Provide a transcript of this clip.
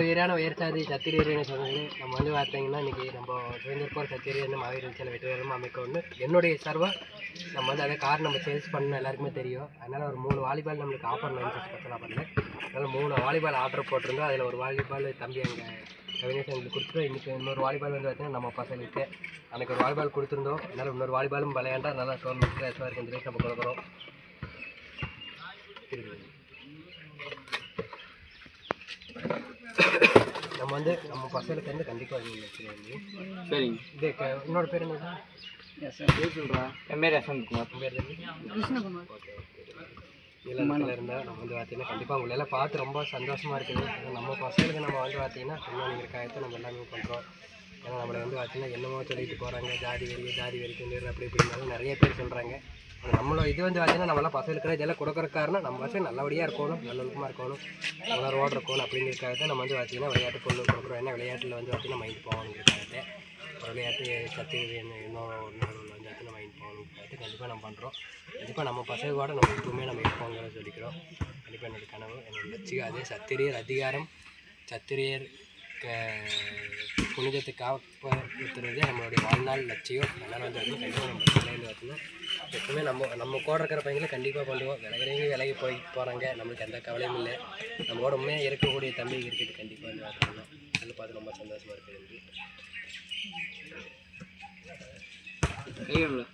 உயிரான உயர்ச்சாதி சத்திரியர்னு சொன்னது நம்ம வந்து பார்த்தீங்கன்னா இன்றைக்கி நம்ம சுதந்திரப்போர் சத்திரியர்னு மாவீரர் சில வெற்றிகரமாக அமைக்கணும்னு என்னுடைய சர்வம் நம்ம வந்து அதை கார் நம்ம சேல்ஸ் பண்ணணும் எல்லாருக்குமே தெரியும். அதனால் ஒரு 3 வாலிபால் நம்மளுக்கு ஆஃபர் லைன்ஸ் ஸ்பெஷலாக பண்ணல. அதனால் 3 வாலிபால் ஆர்டர் போட்டிருந்தோம். அதில் ஒரு வாலிபால் தம்பி அங்கே கவினேஷ் எங்களுக்கு கொடுத்துட்டு இன்றைக்கி இன்னொரு வாலிபால் வந்து பார்த்தீங்கன்னா நம்ம பசங்களுக்கு அன்றைக்கி ஒரு வாலிபால் கொடுத்துருந்தோம். அதனால் இன்னொரு வாலிபாலும் விளையாண்டா நல்லா டோர்னமெண்ட்டில் எஸ்வாக இருக்குன்னு நம்ம கொடுக்குறோம். நம்ம வந்து நம்ம பசங்களுக்கு வந்து கண்டிப்பாக சரிங்க. இது இன்னொரு பேர் என்ன சார்? சொல்கிறா என் பேர் யசவந்த்குமார். பேர் கிருஷ்ணகுமார். ஓகே இதில் இருந்தால் நம்ம வந்து பார்த்தீங்கன்னா கண்டிப்பாக உங்களெல்லாம் பார்த்து ரொம்ப சந்தோஷமாக இருக்குது. நம்ம பசங்களுக்கு நம்ம வந்து பார்த்தீங்கன்னா நீங்கள் காயத்தை நம்ம எல்லாமே பண்ணுறோம். ஏன்னா நம்மளை வந்து பார்த்தீங்கன்னா என்னமோ சொல்லிட்டு போகிறாங்க, ஜாதி வெறிக்கு அப்படி இப்படினாலும் நிறைய பேர் சொல்கிறாங்க. நம்மளோட இது வந்து பார்த்தீங்கன்னா நம்மளாம் பசங்களுக்கு இதெல்லாம் கொடுக்குற காரணம் நம்ம பசங்க நல்லபடியாக இருக்கணும், நல்லொழுக்கமாக இருக்கணும், உணர்வோடு இருக்கணும் அப்படிங்கிறதுக்காக தான் நம்ம வந்து பார்த்தீங்கன்னா விளையாட்டு பொருள் கொடுக்குறோம். ஏன்னா விளையாட்டில் வந்து பார்த்தீங்கன்னா மைண்ட் போகணுங்கிறதுக்காக ஒரு விளையாட்டு சத்து இன்னும் வந்து பார்த்தீங்கன்னா மைண்ட் போகணுங்கிறதுக்காக கண்டிப்பாக நம்ம பண்ணுறோம். கண்டிப்பாக நம்ம பசங்களோட நம்ம எப்பவுமே நம்ம இருப்போங்கிறத சொல்லிக்கிறோம். கண்டிப்பாக என்னோடய கனவு என்னோடய லட்சியம் அதே சத்திரியர் அதிகாரம் சத்திரியர் புனிதத்தை காப்பாற்றுறதே நம்மளுடைய வாழ்நாள் லட்சியம். அதனால் வந்து கண்டிப்பாக நம்ம பிள்ளைங்க பார்த்தீங்கன்னா எப்பவுமே நம்ம கூட இருக்கிற பையங்களை கண்டிப்பாக பண்ணுவோம். விலகி போகிறாங்க, நம்மளுக்கு எந்த கவலையும் இல்லை. நம்மளோட உண்மையாக இருக்கக்கூடிய தம்பி இருக்குது கண்டிப்பாக வந்து பார்த்தோம்னா அதில் பார்த்து ரொம்ப சந்தோஷமாக இருக்குது. எனக்கு